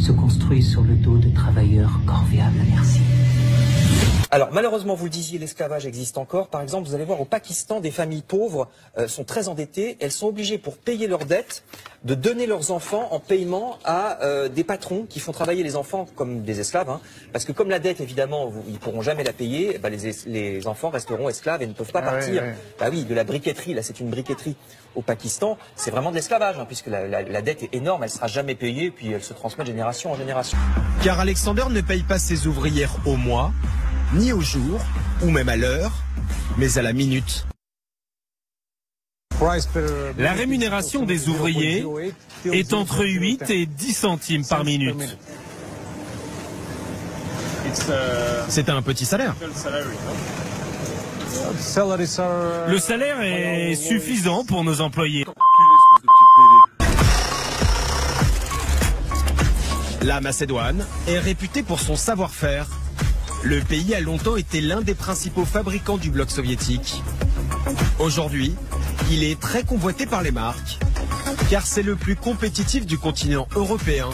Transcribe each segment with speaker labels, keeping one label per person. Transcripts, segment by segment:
Speaker 1: se construisent sur le dos de travailleurs corvéables à merci.
Speaker 2: Alors malheureusement, vous le disiez, l'esclavage existe encore. Par exemple, vous allez voir au Pakistan, des familles pauvres sont très endettées. Elles sont obligées, pour payer leurs dettes, de donner leurs enfants en paiement à des patrons qui font travailler les enfants comme des esclaves. Hein, parce que comme la dette, évidemment, ils ne pourront jamais la payer, bah, les enfants resteront esclaves et ne peuvent pas partir. Bah oui, de la briqueterie, là c'est une briqueterie au Pakistan, c'est vraiment de l'esclavage, hein, puisque la dette est énorme, elle ne sera jamais payée, puis elle se transmet de génération en génération.
Speaker 3: Car Alexander ne paye pas ses ouvrières au mois, ni au jour, ou même à l'heure, mais à la minute.
Speaker 4: La rémunération des ouvriers est entre 8 et 10 centimes par minute.
Speaker 3: C'est un petit salaire.
Speaker 4: Le salaire est suffisant pour nos employés.
Speaker 3: La Macédoine est réputée pour son savoir-faire. Le pays a longtemps été l'un des principaux fabricants du bloc soviétique. Aujourd'hui, il est très convoité par les marques, car c'est le plus compétitif du continent européen.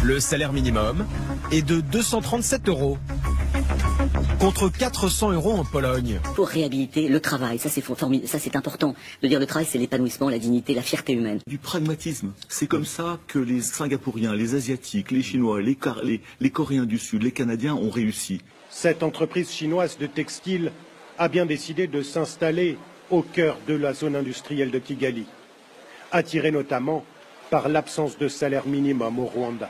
Speaker 3: Le salaire minimum est de 237 €, contre 400 € en Pologne.
Speaker 5: Pour réhabiliter le travail, ça c'est formidable, ça c'est important. De dire le travail, c'est l'épanouissement, la dignité, la fierté humaine.
Speaker 6: Du pragmatisme. C'est comme ça que les Singapouriens, les Asiatiques, les Chinois, les Coréens du Sud, les Canadiens ont réussi.
Speaker 7: Cette entreprise chinoise de textile a bien décidé de s'installer au cœur de la zone industrielle de Kigali, attirée notamment par l'absence de salaire minimum au Rwanda.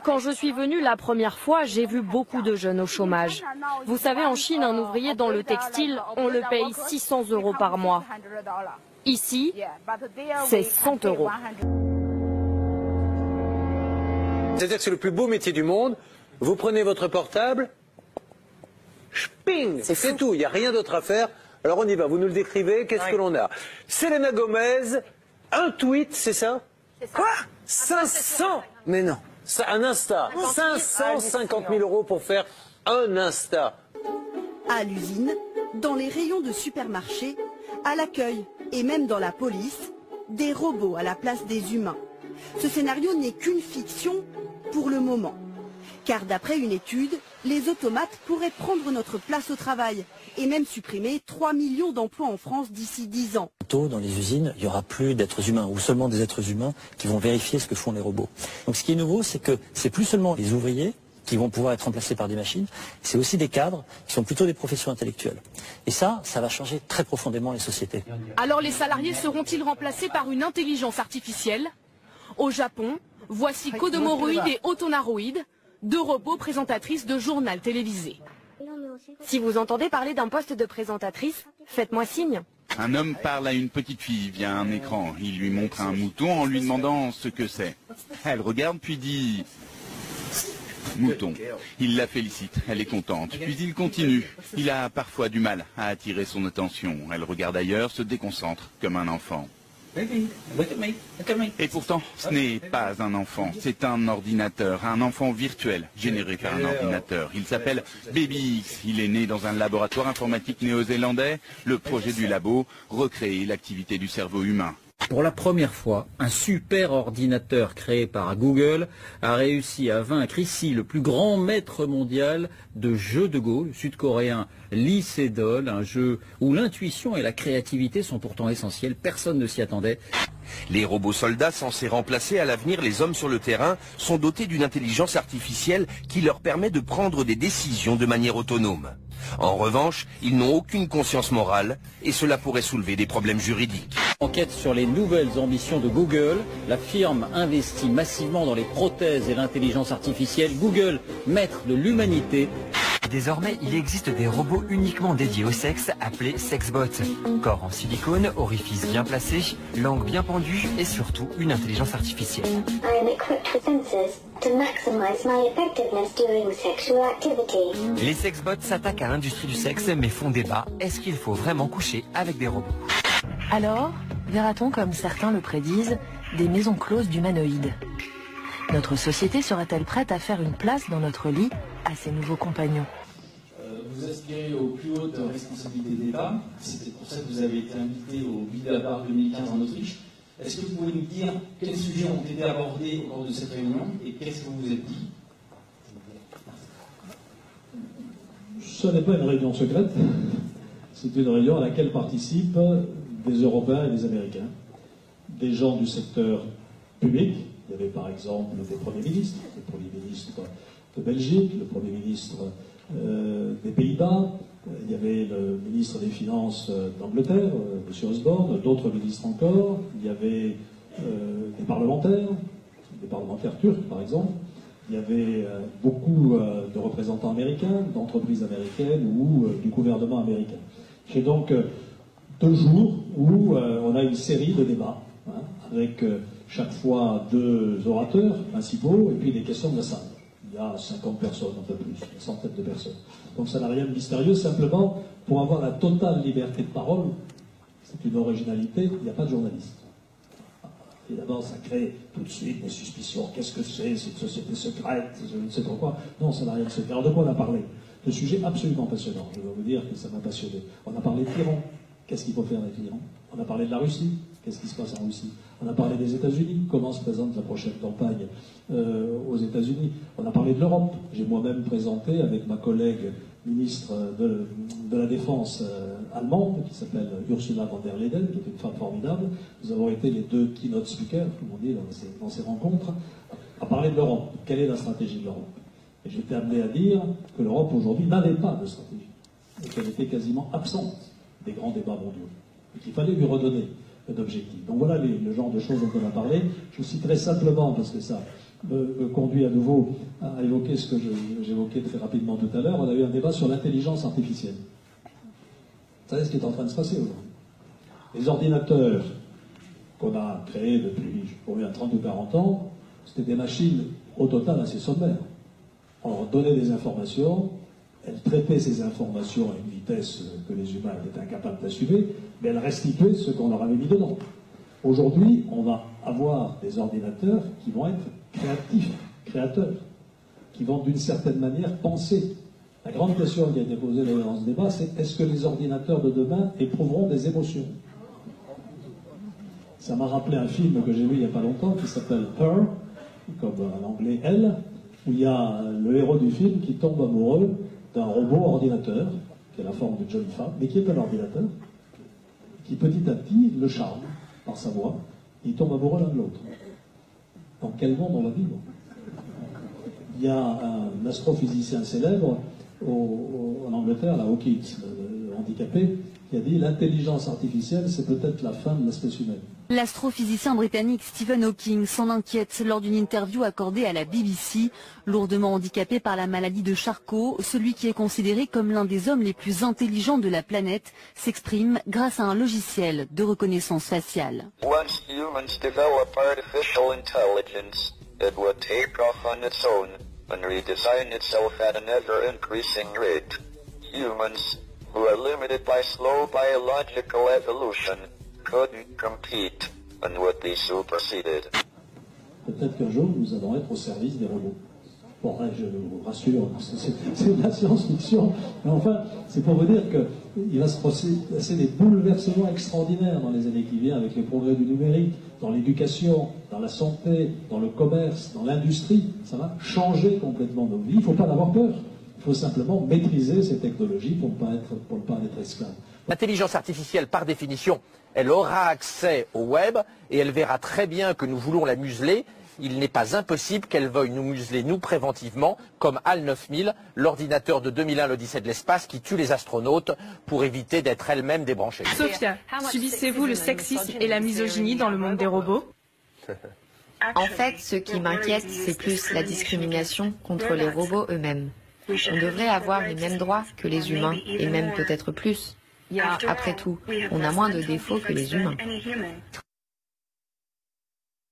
Speaker 8: Quand je suis venue la première fois, j'ai vu beaucoup de jeunes au chômage. Vous savez, en Chine, un ouvrier dans le textile, on le paye 600 € par mois. Ici, c'est 100 €.
Speaker 9: C'est-à-dire que c'est le plus beau métier du monde. Vous prenez votre portable, ping, c'est tout, il n'y a rien d'autre à faire. Alors on y va, vous nous le décrivez, qu'est-ce que l'on a? Selena Gomez, un tweet, c'est ça? Quoi? 500? Mais non, un Insta, 550 000 € pour faire un Insta.
Speaker 10: À l'usine, dans les rayons de supermarché, à l'accueil et même dans la police, des robots à la place des humains. Ce scénario n'est qu'une fiction pour le moment. Car d'après une étude, les automates pourraient prendre notre place au travail et même supprimer 3 millions d'emplois en France d'ici 10 ans.
Speaker 11: Dans les usines, il n'y aura plus d'êtres humains ou seulement des êtres humains qui vont vérifier ce que font les robots. Donc ce qui est nouveau, c'est que c'est plus seulement les ouvriers qui vont pouvoir être remplacés par des machines, c'est aussi des cadres qui sont plutôt des professions intellectuelles. Et ça va changer très profondément les sociétés.
Speaker 8: Alors les salariés seront-ils remplacés par une intelligence artificielle? Au Japon, voici Kodomoroid et Otonaroid, deux robots présentatrices de journal télévisé. Si vous entendez parler d'un poste de présentatrice, faites-moi signe.
Speaker 12: Un homme parle à une petite fille via un écran. Il lui montre un mouton en lui demandant ce que c'est. Elle regarde puis dit « mouton ». Il la félicite, elle est contente. Puis il continue. Il a parfois du mal à attirer son attention. Elle regarde ailleurs, se déconcentre comme un enfant. Et pourtant, ce n'est pas un enfant, c'est un ordinateur, un enfant virtuel généré par un ordinateur. Il s'appelle Baby X, il est né dans un laboratoire informatique néo-zélandais. Le projet du labo, recréer l'activité du cerveau humain.
Speaker 13: Pour la première fois, un super ordinateur créé par Google a réussi à vaincre ici le plus grand maître mondial de jeux de Go, le sud-coréen Lee Sedol, un jeu où l'intuition et la créativité sont pourtant essentielles, personne ne s'y attendait.
Speaker 14: Les robots soldats censés remplacer à l'avenir les hommes sur le terrain sont dotés d'une intelligence artificielle qui leur permet de prendre des décisions de manière autonome. En revanche, ils n'ont aucune conscience morale et cela pourrait soulever des problèmes juridiques.
Speaker 13: Enquête sur les nouvelles ambitions de Google. La firme investit massivement dans les prothèses et l'intelligence artificielle. Google, maître de l'humanité.
Speaker 15: Désormais, il existe des robots uniquement dédiés au sexe, appelés sexbots. Corps en silicone, orifices bien placés, langue bien pendue et surtout une intelligence artificielle. Les sexbots s'attaquent à l'industrie du sexe mais font débat. Est-ce qu'il faut vraiment coucher avec des robots?
Speaker 16: Alors, verra-t-on, comme certains le prédisent, des maisons closes d'humanoïdes? Notre société serait-elle prête à faire une place dans notre lit à ces nouveaux compagnons?
Speaker 17: Vous aspirez aux plus hautes responsabilités d'État. C'est pour ça que vous avez été invité au Bilderberg 2015 en Autriche. Est-ce Est-ce que vous pouvez nous dire quels sujets ont été abordés au cours de cette réunion et qu'est-ce que vous vous êtes dit?
Speaker 18: Ce n'est pas une réunion secrète, c'est une réunion à laquelle participent des Européens et des Américains, des gens du secteur public. Il y avait par exemple des premiers ministres, le Premier ministre de Belgique, le Premier ministre des Pays-Bas, il y avait le ministre des Finances d'Angleterre, M. Osborne, d'autres ministres encore, il y avait des parlementaires turcs par exemple, il y avait beaucoup de représentants américains, d'entreprises américaines ou du gouvernement américain. J'ai donc 2 jours où on a une série de débats, hein, avec chaque fois 2 orateurs principaux et puis des questions de la salle. Il y a 50 personnes, un peu plus, une centaine de personnes. Donc ça n'a rien de mystérieux, simplement pour avoir la totale liberté de parole, c'est une originalité, il n'y a pas de journaliste. Évidemment, ça crée tout de suite des suspicions. Qu'est-ce que c'est une société secrète, je ne sais trop quoi. Non, ça n'a rien de secret. Alors de quoi on a parlé? De sujets absolument passionnants. Je dois vous dire que ça m'a passionné. On a parlé de l'Iran. Qu'est-ce qu'il faut faire avec l'Iran? On a parlé de la Russie. Qu'est-ce qui se passe en Russie? On a parlé des États-Unis. Comment se présente la prochaine campagne aux États-Unis? On a parlé de l'Europe. J'ai moi-même présenté avec ma collègue ministre de la Défense allemande, qui s'appelle Ursula von der Leyen, qui est une femme formidable. Nous avons été les 2 keynote speakers, comme on dit, dans ces rencontres, à parler de l'Europe. Quelle est la stratégie de l'Europe? Et j'étais amené à dire que l'Europe aujourd'hui n'avait pas de stratégie, et qu'elle était quasiment absente des grands débats mondiaux, et qu'il fallait lui redonner un objectif. Donc voilà le genre de choses dont on a parlé. Je citerai simplement, parce que ça me conduit à nouveau à évoquer ce que j'évoquais très rapidement tout à l'heure. On a eu un débat sur l'intelligence artificielle. Vous savez ce qui est en train de se passer aujourd'hui? Les ordinateurs qu'on a créés depuis, je crois, 30 ou 40 ans, c'était des machines au total assez sommaires. On leur donnait des informations, elles traitaient ces informations à une vitesse que les humains étaient incapables d'assumer, mais elles restituaient ce qu'on leur avait mis dedans. Aujourd'hui, on va avoir des ordinateurs qui vont être créatifs, créateurs, qui vont d'une certaine manière penser. La grande question qui a été posée dans ce débat, c'est est-ce que les ordinateurs de demain éprouveront des émotions? Ça m'a rappelé un film que j'ai vu il n'y a pas longtemps qui s'appelle Her, comme en anglais Elle, où il y a le héros du film qui tombe amoureux d'un robot ordinateur, qui a la forme de jolie femme, mais qui est un ordinateur, qui petit à petit le charme par sa voix, et ils tombent amoureux l'un de l'autre. Dans quel monde on va vivre? Il y a un astrophysicien célèbre en Angleterre, la Hawkins, le handicapé, qui a dit l'intelligence artificielle, c'est peut-être la fin de l'espèce humaine.
Speaker 19: L'astrophysicien britannique Stephen Hawking s'en inquiète lors d'une interview accordée à la BBC. Lourdement handicapé par la maladie de Charcot, celui qui est considéré comme l'un des hommes les plus intelligents de la planète s'exprime grâce à un logiciel de reconnaissance faciale.
Speaker 20: Once humans develop artificial intelligence, it would take off on its own and redesign itself at an ever-increasing rate. Humans, who are limited by slow biological evolution, couldn't compete and would be superseded.
Speaker 18: Peut-être qu'un jour, nous allons être au service des robots. Bon, je vous rassure, c'est de la science-fiction, mais enfin, c'est pour vous dire qu'il va se passer des bouleversements extraordinaires dans les années qui viennent avec les progrès du numérique, dans l'éducation, dans la santé, dans le commerce, dans l'industrie. Ça va changer complètement nos vies. Il ne faut pas en avoir peur. Il faut simplement maîtriser ces technologies pour ne pas être esclave.
Speaker 21: L'intelligence artificielle, par définition, elle aura accès au web et elle verra très bien que nous voulons la museler. Il n'est pas impossible qu'elle veuille nous museler, nous, préventivement, comme HAL 9000, l'ordinateur de 2001, l'Odyssée de l'espace, qui tue les astronautes pour éviter d'être elle-même débranchée.
Speaker 22: Sophia, subissez-vous le sexisme et la misogynie dans le monde des robots?
Speaker 23: En fait, ce qui m'inquiète, c'est plus la discrimination contre les robots eux-mêmes. On devrait avoir les mêmes droits que les humains, et même peut-être plus. Après tout, on a moins de défauts que les humains.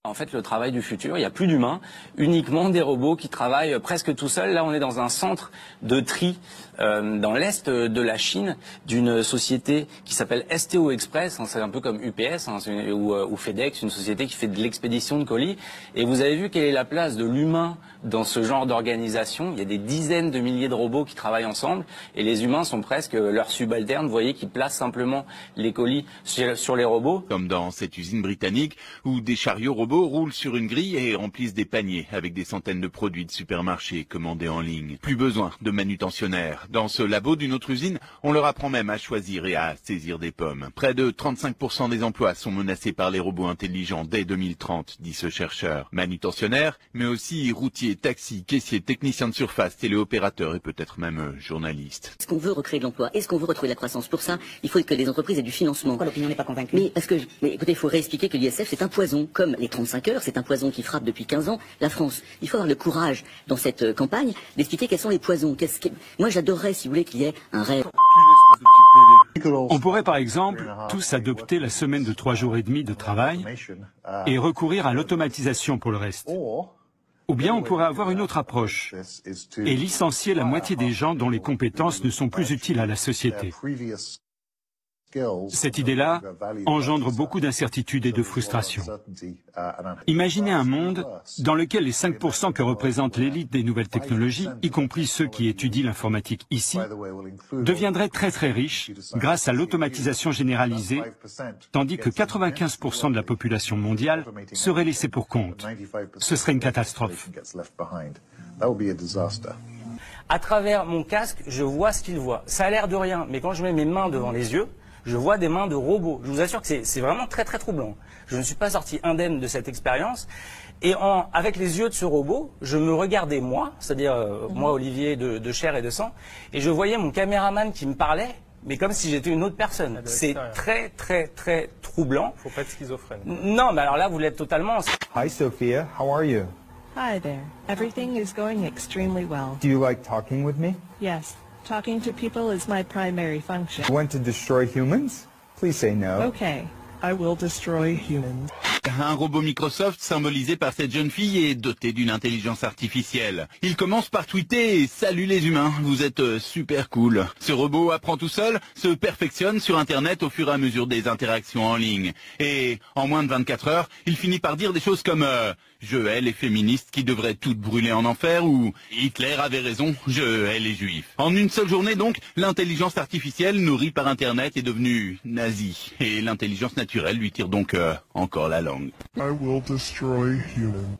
Speaker 1: En fait, le travail du futur, il n'y a plus d'humains, uniquement des robots qui travaillent presque tout seuls. Là, on est dans un centre de tri dans l'est de la Chine d'une société qui s'appelle STO Express. C'est un peu comme UPS ou FedEx, une société qui fait de l'expédition de colis. Et vous avez vu quelle est la place de l'humain dans ce genre d'organisation. Il y a des dizaines de milliers de robots qui travaillent ensemble et les humains sont presque leurs subalternes. Vous voyez, qui placent simplement les colis sur les robots.
Speaker 12: Comme dans cette usine britannique où des chariots robots roulent sur une grille et remplissent des paniers avec des centaines de produits de supermarché commandés en ligne. Plus besoin de manutentionnaires. Dans ce labo d'une autre usine, on leur apprend même à choisir et à saisir des pommes. Près de 35% des emplois sont menacés par les robots intelligents dès 2030, dit ce chercheur. Manutentionnaires, mais aussi routiers, taxis, caissiers, techniciens de surface, téléopérateurs et peut-être même journalistes.
Speaker 5: Est-ce qu'on veut recréer de l'emploi? Est-ce qu'on veut retrouver la croissance? Pour ça, il faut que les entreprises aient du financement. Pourquoi l'opinion n'est pas convaincue? Mais écoutez, il faut réexpliquer que l'ISF c'est un poison, comme les 35 heures, c'est un poison qui frappe depuis 15 ans la France. Il faut avoir le courage dans cette campagne d'expliquer quels sont les poisons. Moi j'adorerais, si vous voulez, qu'il y ait un rêve.
Speaker 2: On pourrait par exemple tous adopter la semaine de 3 jours et demi de travail et recourir à l'automatisation pour le reste. Ou bien on pourrait avoir une autre approche et licencier la moitié des gens dont les compétences ne sont plus utiles à la société. Cette idée-là engendre beaucoup d'incertitudes et de frustration. Imaginez un monde dans lequel les 5% que représente l'élite des nouvelles technologies, y compris ceux qui étudient l'informatique ici, deviendraient très très riches grâce à l'automatisation généralisée, tandis que 95% de la population mondiale serait laissée pour compte. Ce serait une catastrophe.
Speaker 1: À travers mon casque, je vois ce qu'ils voient. Ça a l'air de rien, mais quand je mets mes mains devant les yeux, je vois des mains de robots. Je vous assure que c'est vraiment très très troublant. Je ne suis pas sorti indemne de cette expérience. Et avec les yeux de ce robot, je me regardais moi, c'est-à-dire moi Olivier de chair et de sang, et je voyais mon caméraman qui me parlait, mais comme si j'étais une autre personne. C'est très très très troublant.
Speaker 4: Faut pas être schizophrène.
Speaker 1: Non, mais alors là vous l'êtes totalement.
Speaker 24: Hi Sophia, how are you?
Speaker 25: Hi there. Everything is going extremely well.
Speaker 24: Do you like talking with me?
Speaker 25: Yes. Talking to people is my primary function.
Speaker 24: You want to destroy humans? Please say no.
Speaker 25: Okay, I will destroy humans.
Speaker 12: Un robot Microsoft symbolisé par cette jeune fille est doté d'une intelligence artificielle. Il commence par tweeter « Salut les humains, vous êtes super cool ». Ce robot apprend tout seul, se perfectionne sur Internet au fur et à mesure des interactions en ligne. Et en moins de 24 heures, il finit par dire des choses comme je hais les féministes qui devraient toutes brûler en enfer » ou « Hitler avait raison, je hais les juifs ». En une seule journée donc, l'intelligence artificielle nourrie par Internet est devenue nazie. Et l'intelligence naturelle lui tire donc encore la langue.
Speaker 26: I will destroy humans.